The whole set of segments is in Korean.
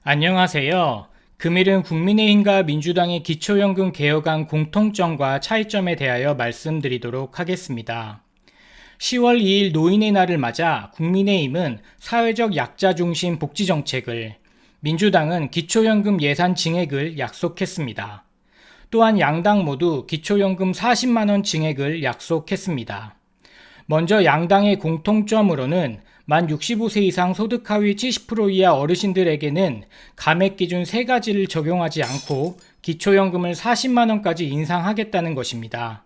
안녕하세요. 금일은 국민의힘과 민주당의 기초연금 개혁안 공통점과 차이점에 대하여 말씀드리도록 하겠습니다. 10월 2일 노인의 날을 맞아 국민의힘은 사회적 약자 중심 복지 정책을, 민주당은 기초연금 예산 증액을 약속했습니다. 또한 양당 모두 기초연금 40만원 증액을 약속했습니다. 먼저 양당의 공통점으로는 만 65세 이상 소득 하위 70% 이하 어르신들에게는 감액 기준 3가지를 적용하지 않고 기초연금을 40만원까지 인상하겠다는 것입니다.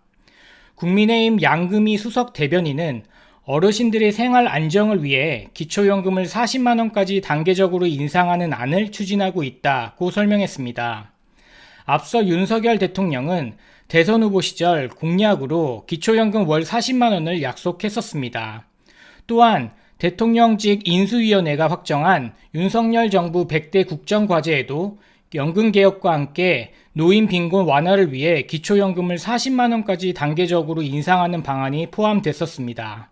국민의힘 양금희 수석 대변인은 어르신들의 생활 안정을 위해 기초연금을 40만원까지 단계적으로 인상하는 안을 추진하고 있다고 설명했습니다. 앞서 윤석열 대통령은 대선 후보 시절 공약으로 기초연금 월 40만원을 약속했었습니다. 또한 대통령직 인수위원회가 확정한 윤석열 정부 100대 국정과제에도 연금개혁과 함께 노인 빈곤 완화를 위해 기초연금을 40만원까지 단계적으로 인상하는 방안이 포함됐었습니다.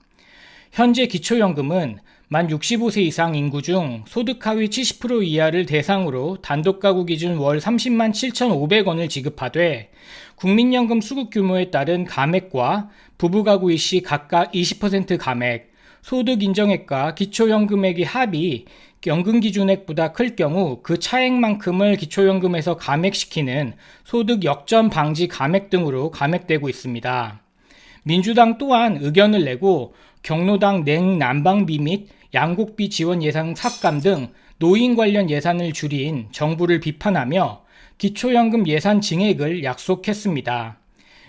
현재 기초연금은 만 65세 이상 인구 중 소득 하위 70% 이하를 대상으로 단독가구 기준 월 30만 7,500원을 지급하되 국민연금 수급 규모에 따른 감액과 부부가구일 시 각각 20% 감액, 소득 인정액과 기초연금액의 합이 연금 기준액보다 클 경우 그 차액만큼을 기초연금에서 감액시키는 소득 역전 방지 감액 등으로 감액되고 있습니다. 민주당 또한 의견을 내고 경로당 냉난방비 및 양곡비 지원 예산 삭감 등 노인 관련 예산을 줄인 정부를 비판하며 기초연금 예산 증액을 약속했습니다.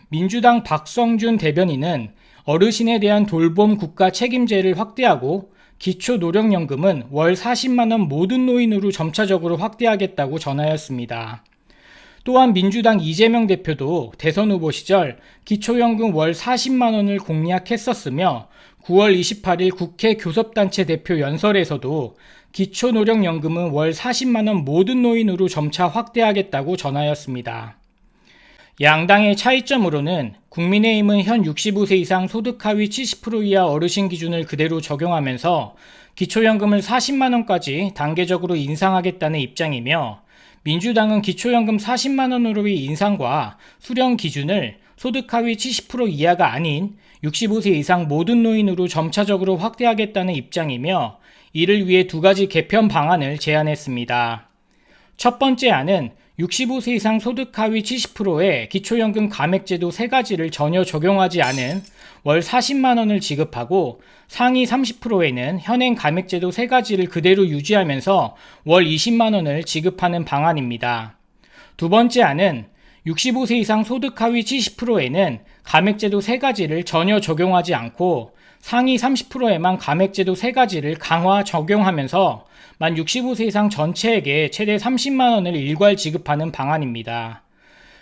민주당 박성준 대변인은 어르신에 대한 돌봄 국가 책임제를 확대하고 기초노령연금은 월 40만원 모든 노인으로 점차적으로 확대하겠다고 전하였습니다. 또한 민주당 이재명 대표도 대선 후보 시절 기초연금 월 40만원을 공약했었으며 9월 28일 국회 교섭단체 대표 연설에서도 기초노령연금은 월 40만원 모든 노인으로 점차 확대하겠다고 전하였습니다. 양당의 차이점으로는 국민의힘은 현 65세 이상 소득 하위 70% 이하 어르신 기준을 그대로 적용하면서 기초연금을 40만원까지 단계적으로 인상하겠다는 입장이며 민주당은 기초연금 40만원으로의 인상과 수령 기준을 소득 하위 70% 이하가 아닌 65세 이상 모든 노인으로 점차적으로 확대하겠다는 입장이며 이를 위해 2가지 개편 방안을 제안했습니다. 첫 번째 안은 65세 이상 소득 하위 70%의 기초연금 감액제도 3가지를 전혀 적용하지 않은 월 40만원을 지급하고 상위 30%에는 현행 감액제도 3가지를 그대로 유지하면서 월 20만원을 지급하는 방안입니다. 두 번째 안은 65세 이상 소득 하위 70%에는 감액제도 3가지를 전혀 적용하지 않고 상위 30%에만 감액제도 3가지를 강화 적용하면서 만 65세 이상 전체에게 최대 30만원을 일괄 지급하는 방안입니다.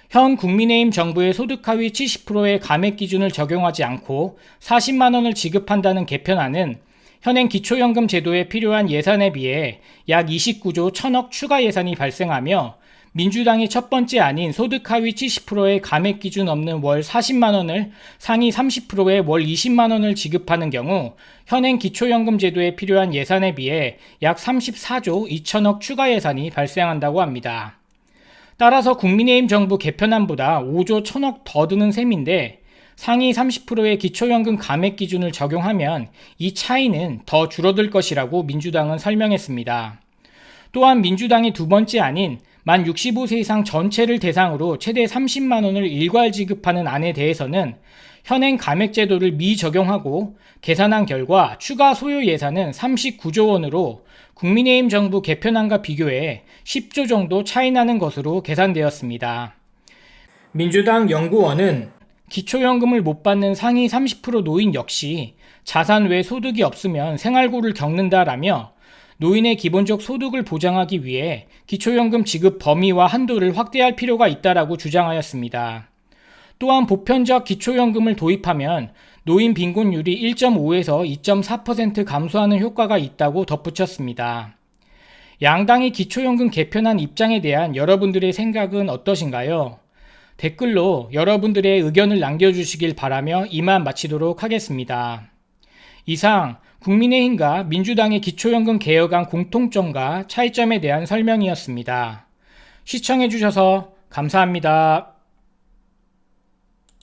현 국민의힘 정부의 소득 하위 70%의 감액 기준을 적용하지 않고 40만원을 지급한다는 개편안은 현행 기초연금 제도에 필요한 예산에 비해 약 29조 1천억 추가 예산이 발생하며 민주당의 첫 번째 안인 소득 하위 70%의 감액 기준 없는 월 40만원을 상위 30%의 월 20만원을 지급하는 경우 현행 기초연금 제도에 필요한 예산에 비해 약 34조 2천억 추가 예산이 발생한다고 합니다. 따라서 국민의힘 정부 개편안보다 5조 1천억 더 드는 셈인데 상위 30%의 기초연금 감액 기준을 적용하면 이 차이는 더 줄어들 것이라고 민주당은 설명했습니다. 또한 민주당의 두 번째 안인 만 65세 이상 전체를 대상으로 최대 30만원을 일괄 지급하는 안에 대해서는 현행 감액제도를 미적용하고 계산한 결과 추가 소요 예산은 39조 원으로 국민의힘 정부 개편안과 비교해 10조 정도 차이 나는 것으로 계산되었습니다. 민주당 연구원은 기초연금을 못 받는 상위 30% 노인 역시 자산 외 소득이 없으면 생활고를 겪는다라며 노인의 기본적 소득을 보장하기 위해 기초연금 지급 범위와 한도를 확대할 필요가 있다라고 주장하였습니다. 또한 보편적 기초연금을 도입하면 노인 빈곤율이 1.5에서 2.4% 감소하는 효과가 있다고 덧붙였습니다. 양당이 기초연금 개편안 입장에 대한 여러분들의 생각은 어떠신가요? 댓글로 여러분들의 의견을 남겨주시길 바라며 이만 마치도록 하겠습니다. 이상 국민의힘과 민주당의 기초연금 개혁안 공통점과 차이점에 대한 설명이었습니다. 시청해주셔서 감사합니다.